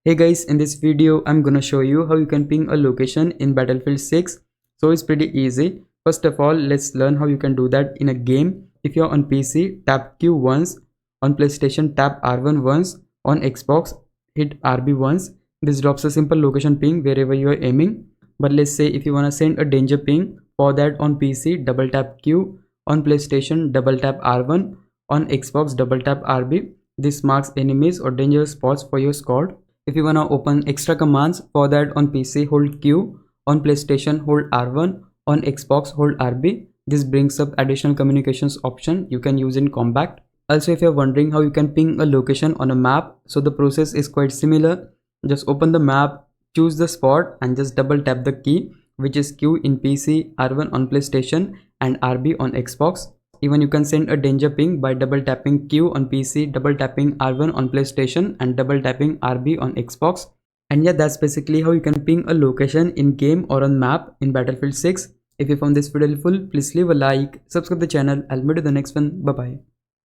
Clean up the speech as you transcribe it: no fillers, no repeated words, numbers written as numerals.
Hey guys, in this video I'm gonna show you how you can ping a location in Battlefield 6. So it's pretty easy. First of all, let's learn how you can do that in a game. If you're on PC, tap Q once, on PlayStation tap R1 once, on Xbox hit RB once. This drops a simple location ping wherever you are aiming. But let's say if you wanna send a danger ping, for that on PC double tap Q, on PlayStation double tap R1, on Xbox double tap RB. This marks enemies or dangerous spots for your squad. If you wanna open extra commands, for that on PC hold Q, on PlayStation hold R1, on Xbox hold RB. This brings up additional communications option you can use in combat. Also, if you're wondering how you can ping a location on a map, so the process is quite similar. Just open the map, choose the spot and just double tap the key, which is Q in PC, R1 on PlayStation and RB on Xbox. Even you can send a danger ping by double tapping Q on PC, double tapping R1 on PlayStation and double tapping RB on Xbox. And yeah, that's basically how you can ping a location in game or on map in Battlefield 6. If you found this video helpful, please leave a like, subscribe the channel. I'll meet you in the next one. Bye bye.